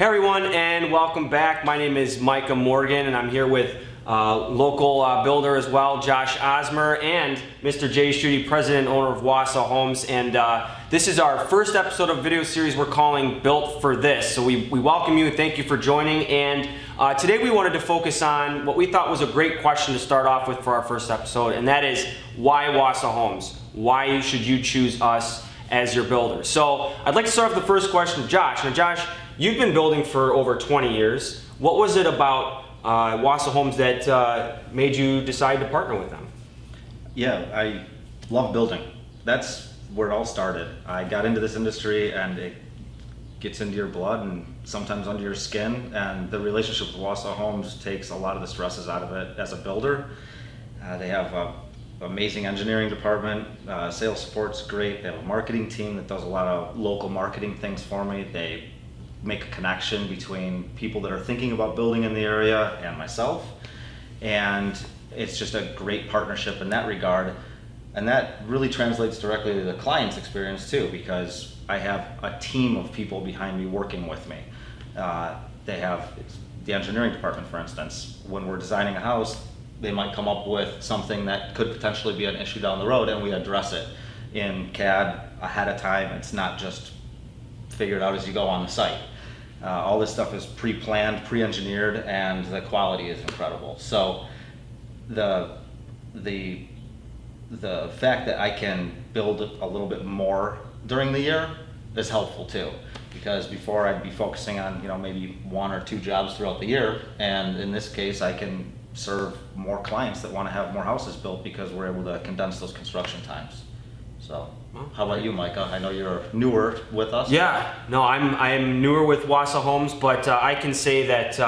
Hey everyone, and welcome back. My name is Micah Morgan, and I'm here with local builder as well, Josh Osmer, and Mr. Jay Schuette, president and owner of Wausau Homes. And this is our first episode of a video series we're calling Built for This. So we welcome you, thank you for joining. And today we wanted to focus on what we thought was a great question to start off with for our first episode, and that is, why Wausau Homes? Why should you choose us as your builder? So I'd like to start off with the first question with Josh. Now Josh, you've been building for over 20 years. What was it about Wausau Homes that made you decide to partner with them? Yeah, I love building. That's where it all started. I got into this industry and it gets into your blood and sometimes under your skin, and the relationship with Wausau Homes takes a lot of the stresses out of it as a builder. They have an amazing engineering department, sales support's great, they have a marketing team that does a lot of local marketing things for me. They make a connection between people that are thinking about building in the area and myself, and it's just a great partnership in that regard, and that really translates directly to the client's experience too, because I have a team of people behind me working with me. They have the engineering department, for instance. When we're designing a house, they might come up with something that could potentially be an issue down the road, and we address it in CAD ahead of time. It's not just figured out as you go on the site. All this stuff is pre-planned, pre-engineered, and the quality is incredible. So the fact that I can build a little bit more during the year is helpful too, because before I'd be focusing on maybe one or two jobs throughout the year, and in this case I can serve more clients that want to have more houses built because we're able to condense those construction times. So, how about you, Micah? I know you're newer with us. Yeah, no, I am newer with Wausau Homes, but I can say that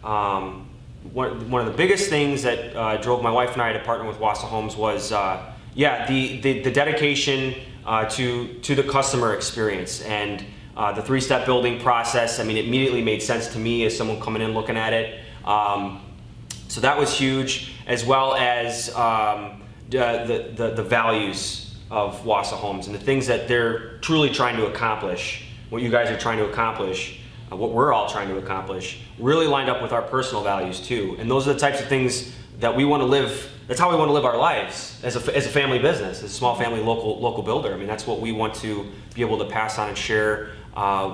one of the biggest things that drove my wife and I to partner with Wausau Homes was, the dedication to the customer experience and the three-step building process. I mean, it immediately made sense to me as someone coming in looking at it. So that was huge, as well as the values of Wausau Homes and the things that they're truly trying to accomplish, what you guys are trying to accomplish, what we're all trying to accomplish, really lined up with our personal values too. And those are the types of things that we want to live. That's how we want to live our lives as a family business, as a small family local builder. I mean, that's what we want to be able to pass on and share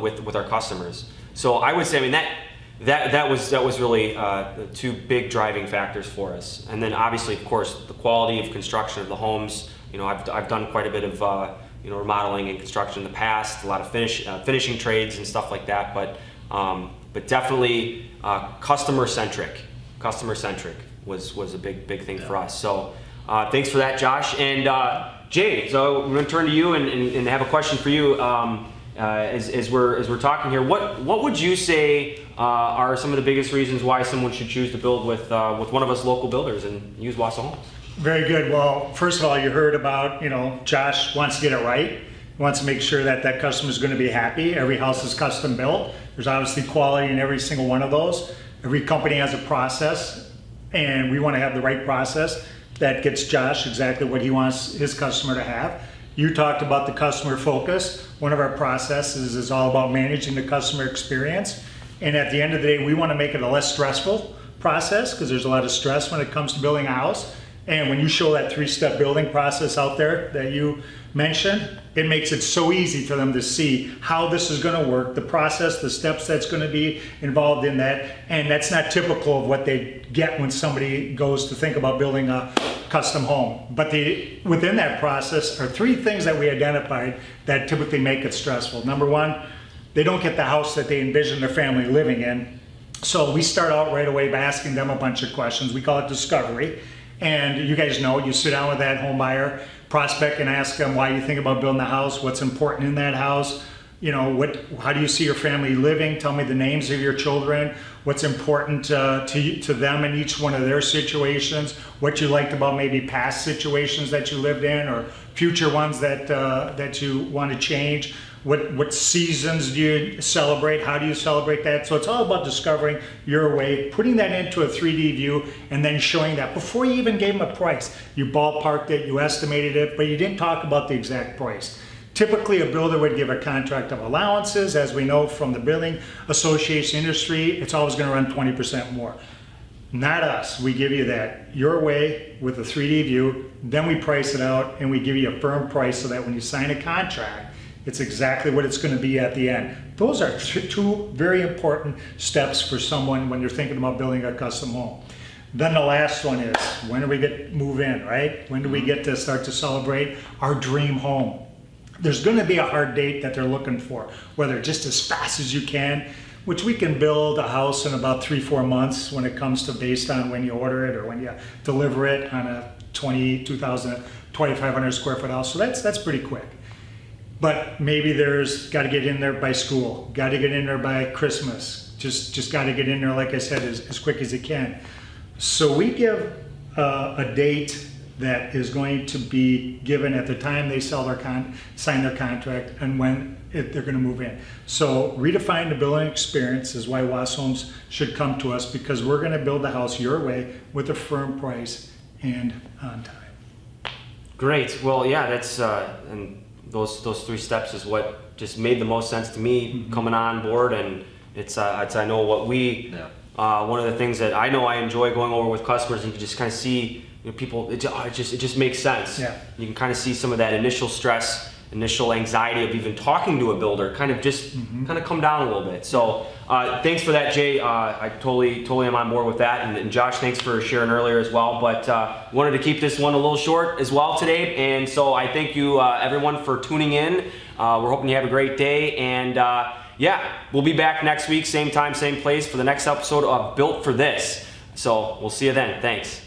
with our customers. So I would say, I mean, that was really the two big driving factors for us. And then obviously, of course, the quality of construction of the homes. I've done quite a bit of remodeling and construction in the past, a lot of finishing trades and stuff like that. But definitely customer centric was a big thing for us. So thanks for that, Josh. And Jay, so we're going to turn to you and have a question for you as we're talking here. What would you say are some of the biggest reasons why someone should choose to build with one of us local builders and use Wausau Homes? Very good. Well, first of all, you heard about, Josh wants to get it right. He wants to make sure that customer is going to be happy. Every house is custom built. There's obviously quality in every single one of those. Every company has a process, and we want to have the right process that gets Josh exactly what he wants his customer to have. You talked about the customer focus. One of our processes is all about managing the customer experience. And at the end of the day, we want to make it a less stressful process, because there's a lot of stress when it comes to building a house. And when you show that three-step building process out there that you mentioned, it makes it so easy for them to see how this is going to work, the process, the steps that's going to be involved in that. And that's not typical of what they get when somebody goes to think about building a custom home. But within that process are three things that we identified that typically make it stressful. Number one, they don't get the house that they envision their family living in. So we start out right away by asking them a bunch of questions. We call it discovery. And you guys know, you sit down with that home buyer prospect and ask them why you think about building a house, what's important in that house, how do you see your family living? Tell me the names of your children, what's important to them in each one of their situations, what you liked about maybe past situations that you lived in or future ones that you want to change. What seasons do you celebrate? How do you celebrate that? So it's all about discovering your way, putting that into a 3D view, and then showing that before you even gave them a price. You ballparked it, you estimated it, but you didn't talk about the exact price. Typically, a builder would give a contract of allowances. As we know from the building association industry, it's always going to run 20% more. Not us. We give you that your way with a 3D view, then we price it out and we give you a firm price so that when you sign a contract, it's exactly what it's going to be at the end. Those are two very important steps for someone when you're thinking about building a custom home. Then the last one is, when do we move in, right? When do we get to start to celebrate our dream home? There's going to be a hard date that they're looking for, whether just as fast as you can, which we can build a house in about 3-4 months when it comes to based on when you order it or when you deliver it on a 2,500 square foot house. So that's pretty quick. But maybe there's got to get in there by school, got to get in there by Christmas, just got to get in there, like I said, as quick as you can. So we give a date that is going to be given at the time they sign their contract and when they're going to move in. So redefine the building experience is why Wausau Homes should come to us, because we're going to build the house your way with a firm price and on time. Great. Well, yeah, that's and those 3 steps is what just made the most sense to me coming on board, and it's I know what we. Yeah. One of the things that I know I enjoy going over with customers, and you can just kind of see, people. It just makes sense. Yeah. You can kind of see some of that initial stress, initial anxiety of even talking to a builder, kind of just kind of come down a little bit. So thanks for that, Jay. I totally am on board with that, and Josh, thanks for sharing earlier as well. But wanted to keep this one a little short as well today, and so I thank you everyone for tuning in. We're hoping you have a great day, and yeah, we'll be back next week, same time, same place, for the next episode of Built for This. So we'll see you then. Thanks.